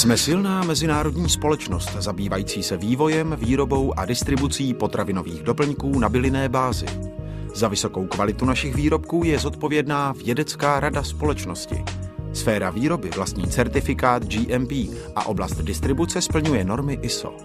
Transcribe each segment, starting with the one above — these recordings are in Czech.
Jsme silná mezinárodní společnost zabývající se vývojem, výrobou a distribucí potravinových doplňků na bylinné bázi. Za vysokou kvalitu našich výrobků je zodpovědná Vědecká rada společnosti. Sféra výroby vlastní certifikát GMP a oblast distribuce splňuje normy ISO.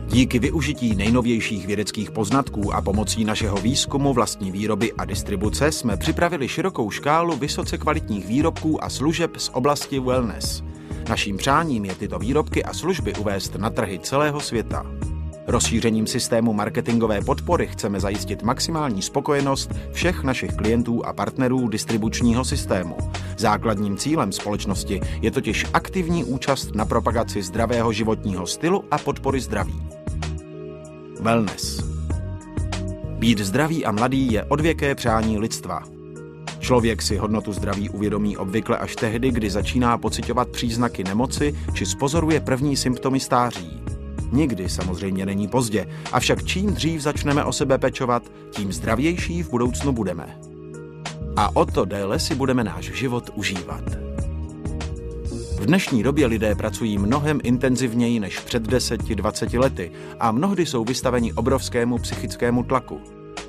Díky využití nejnovějších vědeckých poznatků a pomocí našeho výzkumu vlastní výroby a distribuce jsme připravili širokou škálu vysoce kvalitních výrobků a služeb z oblasti wellness. Naším přáním je tyto výrobky a služby uvést na trhy celého světa. Rozšířením systému marketingové podpory chceme zajistit maximální spokojenost všech našich klientů a partnerů distribučního systému. Základním cílem společnosti je totiž aktivní účast na propagaci zdravého životního stylu a podpory zdraví. Wellness. Být zdravý a mladý je odvěké přání lidstva. Člověk si hodnotu zdraví uvědomí obvykle až tehdy, kdy začíná pociťovat příznaky nemoci či zpozoruje první symptomy stáří. Nikdy samozřejmě není pozdě, avšak čím dřív začneme o sebe pečovat, tím zdravější v budoucnu budeme. A o to déle si budeme náš život užívat. V dnešní době lidé pracují mnohem intenzivněji než před 10-20 lety a mnohdy jsou vystaveni obrovskému psychickému tlaku.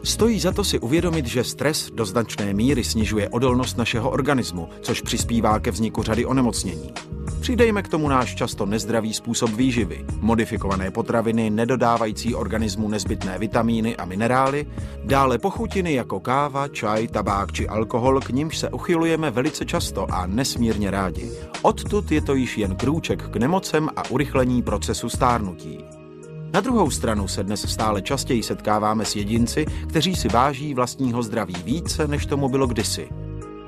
Stojí za to si uvědomit, že stres do značné míry snižuje odolnost našeho organismu, což přispívá ke vzniku řady onemocnění. Přidejme k tomu náš často nezdravý způsob výživy, modifikované potraviny nedodávající organismu nezbytné vitamíny a minerály, dále pochutiny jako káva, čaj, tabák či alkohol, k nimž se uchylujeme velice často a nesmírně rádi. Odtud je to již jen krůček k nemocem a urychlení procesu stárnutí. Na druhou stranu se dnes stále častěji setkáváme s jedinci, kteří si váží vlastního zdraví více, než tomu bylo kdysi.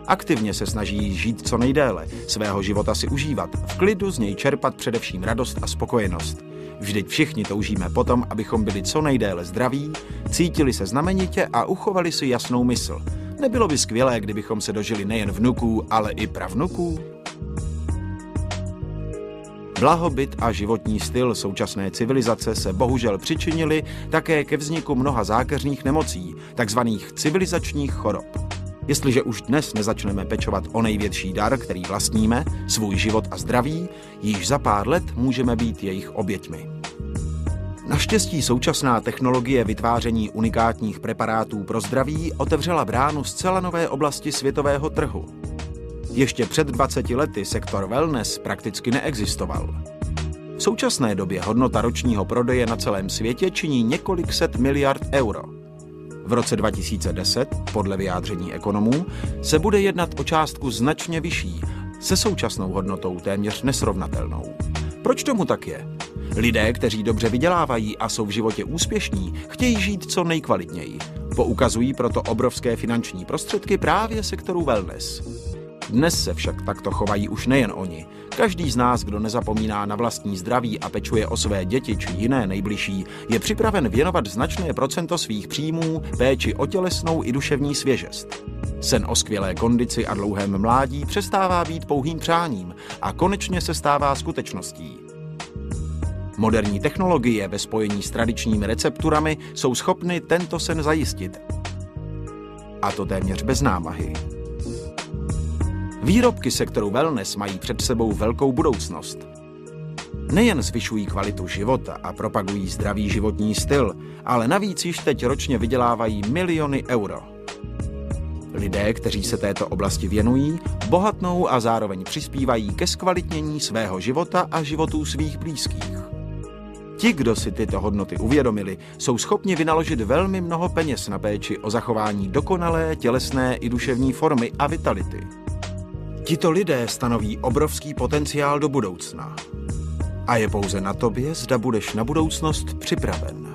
Aktivně se snaží žít co nejdéle, svého života si užívat, v klidu z něj čerpat především radost a spokojenost. Vždyť všichni toužíme potom, abychom byli co nejdéle zdraví, cítili se znamenitě a uchovali si jasnou mysl. Nebylo by skvělé, kdybychom se dožili nejen vnuků, ale i pravnuků? Blahobyt a životní styl současné civilizace se bohužel přičinili také ke vzniku mnoha zákeřných nemocí, takzvaných civilizačních chorob. Jestliže už dnes nezačneme pečovat o největší dar, který vlastníme, svůj život a zdraví, již za pár let můžeme být jejich oběťmi. Naštěstí současná technologie vytváření unikátních preparátů pro zdraví otevřela bránu zcela nové oblasti světového trhu. Ještě před 20 lety sektor wellness prakticky neexistoval. V současné době hodnota ročního prodeje na celém světě činí několik set miliard euro. V roce 2010, podle vyjádření ekonomů, se bude jednat o částku značně vyšší, se současnou hodnotou téměř nesrovnatelnou. Proč tomu tak je? Lidé, kteří dobře vydělávají a jsou v životě úspěšní, chtějí žít co nejkvalitněji. Poukazují proto obrovské finanční prostředky právě sektoru wellness. Dnes se však takto chovají už nejen oni. Každý z nás, kdo nezapomíná na vlastní zdraví a pečuje o své děti či jiné nejbližší, je připraven věnovat značné procento svých příjmů péči o tělesnou i duševní svěžest. Sen o skvělé kondici a dlouhém mládí přestává být pouhým přáním a konečně se stává skutečností. Moderní technologie ve spojení s tradičními recepturami jsou schopny tento sen zajistit. A to téměř bez námahy. Výrobky sektoru wellness mají před sebou velkou budoucnost. Nejen zvyšují kvalitu života a propagují zdravý životní styl, ale navíc již teď ročně vydělávají miliony euro. Lidé, kteří se této oblasti věnují, bohatnou a zároveň přispívají ke zkvalitnění svého života a životů svých blízkých. Ti, kdo si tyto hodnoty uvědomili, jsou schopni vynaložit velmi mnoho peněz na péči o zachování dokonalé tělesné i duševní formy a vitality. Tito lidé stanoví obrovský potenciál do budoucna. A je pouze na tobě, zda budeš na budoucnost připraven.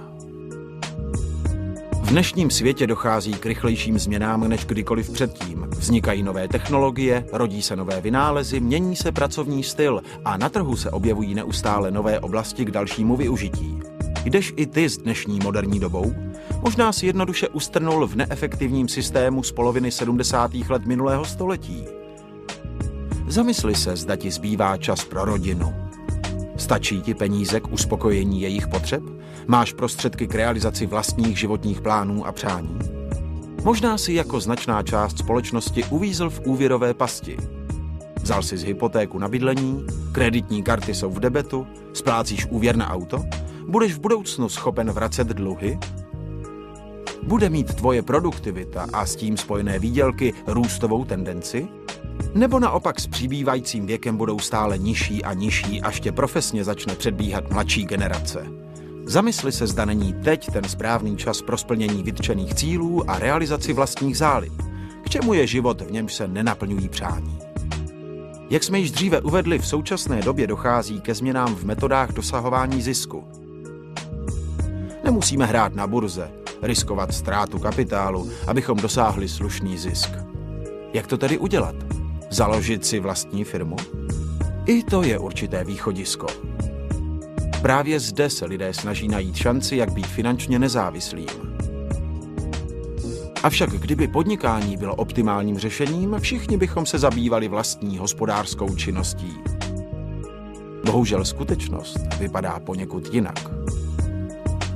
V dnešním světě dochází k rychlejším změnám než kdykoliv předtím. Vznikají nové technologie, rodí se nové vynálezy, mění se pracovní styl a na trhu se objevují neustále nové oblasti k dalšímu využití. Jdeš i ty s dnešní moderní dobou? Možná si jednoduše ustrnul v neefektivním systému z poloviny 70. let minulého století. Zamysli se, zda ti zbývá čas pro rodinu. Stačí ti peníze k uspokojení jejich potřeb? Máš prostředky k realizaci vlastních životních plánů a přání? Možná si jako značná část společnosti uvízl v úvěrové pasti. Vzal jsi z hypotéku na bydlení, kreditní karty jsou v debetu, splácíš úvěr na auto? Budeš v budoucnu schopen vracet dluhy? Bude mít tvoje produktivita a s tím spojené výdělky růstovou tendenci? Nebo naopak s přibývajícím věkem budou stále nižší a nižší, až tě profesně začne předbíhat mladší generace? Zamysli se, zda není teď ten správný čas pro splnění vytčených cílů a realizaci vlastních zálib. K čemu je život, v němž se nenaplňují přání? Jak jsme již dříve uvedli, v současné době dochází ke změnám v metodách dosahování zisku. Nemusíme hrát na burze, riskovat ztrátu kapitálu, abychom dosáhli slušný zisk. Jak to tedy udělat? Založit si vlastní firmu? I to je určité východisko. Právě zde se lidé snaží najít šanci, jak být finančně nezávislým. Avšak kdyby podnikání bylo optimálním řešením, všichni bychom se zabývali vlastní hospodářskou činností. Bohužel skutečnost vypadá poněkud jinak.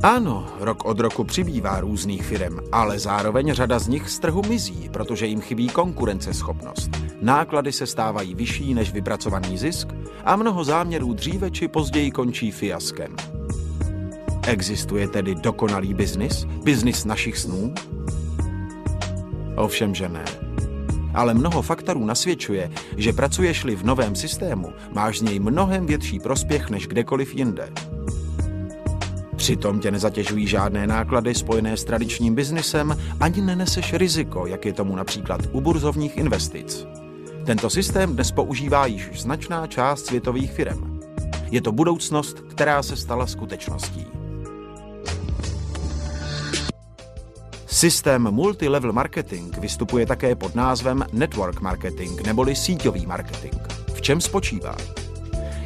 Ano, rok od roku přibývá různých firem, ale zároveň řada z nich z trhu mizí, protože jim chybí konkurenceschopnost. Náklady se stávají vyšší než vypracovaný zisk a mnoho záměrů dříve či později končí fiaskem. Existuje tedy dokonalý biznis? Biznis našich snů? Ovšem, že ne. Ale mnoho faktorů nasvědčuje, že pracuješ-li v novém systému, máš z něj mnohem větší prospěch než kdekoliv jinde. Přitom tě nezatěžují žádné náklady spojené s tradičním biznisem, ani neneseš riziko, jak je tomu například u burzovních investic. Tento systém dnes používá již značná část světových firem. Je to budoucnost, která se stala skutečností. Systém multilevel marketing vystupuje také pod názvem network marketing neboli síťový marketing. V čem spočívá?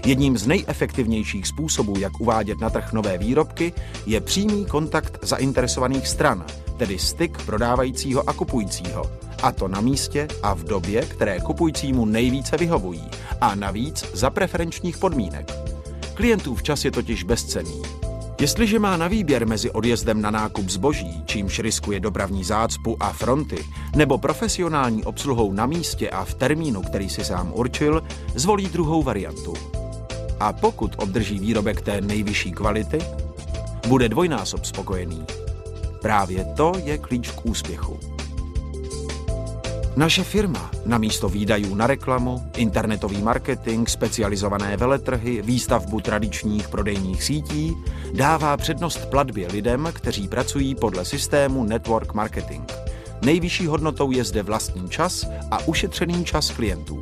Jedním z nejefektivnějších způsobů, jak uvádět na trh nové výrobky, je přímý kontakt zainteresovaných stran, tedy styk prodávajícího a kupujícího. A to na místě a v době, které kupujícímu nejvíce vyhovují. A navíc za preferenčních podmínek. Klientův čas je totiž bezcenný. Jestliže má na výběr mezi odjezdem na nákup zboží, čímž riskuje dopravní zácpu a fronty, nebo profesionální obsluhou na místě a v termínu, který si sám určil, zvolí druhou variantu. A pokud obdrží výrobek té nejvyšší kvality, bude dvojnásob spokojený. Právě to je klíč k úspěchu. Naše firma namísto výdajů na reklamu, internetový marketing, specializované veletrhy, výstavbu tradičních prodejních sítí dává přednost platbě lidem, kteří pracují podle systému network marketing. Nejvyšší hodnotou je zde vlastní čas a ušetřený čas klientů.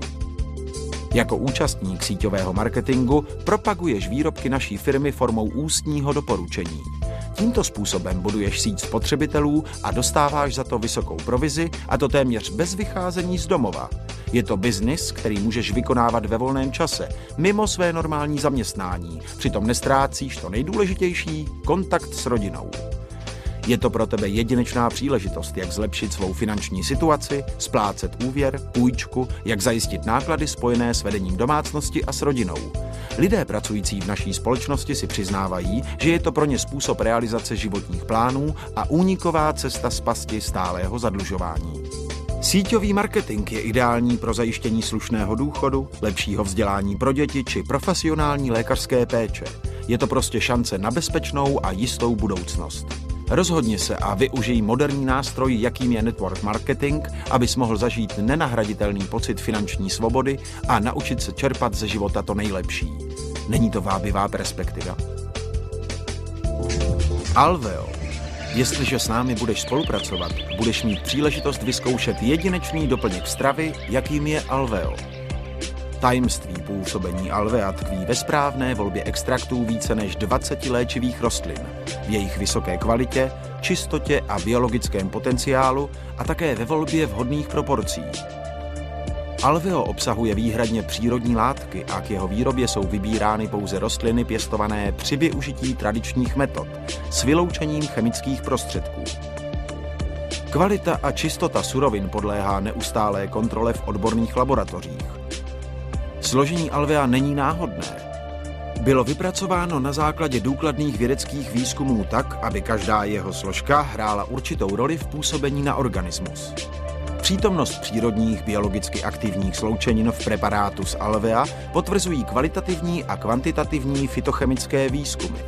Jako účastník síťového marketingu propaguješ výrobky naší firmy formou ústního doporučení. Tímto způsobem buduješ síť spotřebitelů a dostáváš za to vysokou provizi, a to téměř bez vycházení z domova. Je to biznis, který můžeš vykonávat ve volném čase, mimo své normální zaměstnání, přitom nestrácíš to nejdůležitější, kontakt s rodinou. Je to pro tebe jedinečná příležitost, jak zlepšit svou finanční situaci, splácet úvěr, půjčku, jak zajistit náklady spojené s vedením domácnosti a s rodinou. Lidé pracující v naší společnosti si přiznávají, že je to pro ně způsob realizace životních plánů a úniková cesta z pasti stálého zadlužování. Síťový marketing je ideální pro zajištění slušného důchodu, lepšího vzdělání pro děti či profesionální lékařské péče. Je to prostě šance na bezpečnou a jistou budoucnost. Rozhodni se a využij moderní nástroj, jakým je network marketing, abys mohl zažít nenahraditelný pocit finanční svobody a naučit se čerpat ze života to nejlepší. Není to vábivá perspektiva? Alveo. Jestliže s námi budeš spolupracovat, budeš mít příležitost vyzkoušet jedinečný doplněk stravy, jakým je Alveo. Tajemství působení Alvea tkví ve správné volbě extraktů více než 20 léčivých rostlin, v jejich vysoké kvalitě, čistotě a biologickém potenciálu a také ve volbě vhodných proporcí. Alveo obsahuje výhradně přírodní látky a k jeho výrobě jsou vybírány pouze rostliny pěstované při využití tradičních metod s vyloučením chemických prostředků. Kvalita a čistota surovin podléhá neustálé kontrole v odborných laboratořích. Složení Alvea není náhodné. Bylo vypracováno na základě důkladných vědeckých výzkumů tak, aby každá jeho složka hrála určitou roli v působení na organismus. Přítomnost přírodních biologicky aktivních sloučenin v preparátu z Alvea potvrzují kvalitativní a kvantitativní fytochemické výzkumy.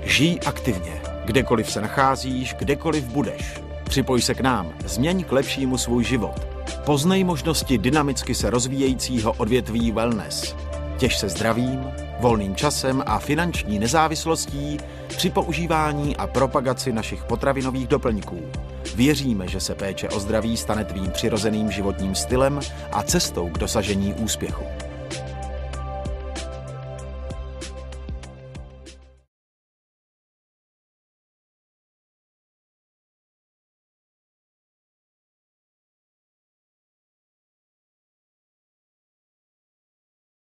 Žij aktivně, kdekoliv se nacházíš, kdekoliv budeš. Připoj se k nám, změň k lepšímu svůj život. Poznej možnosti dynamicky se rozvíjejícího odvětví wellness. Těš se zdravím, volným časem a finanční nezávislostí při používání a propagaci našich potravinových doplňků. Věříme, že se péče o zdraví stane tvým přirozeným životním stylem a cestou k dosažení úspěchu.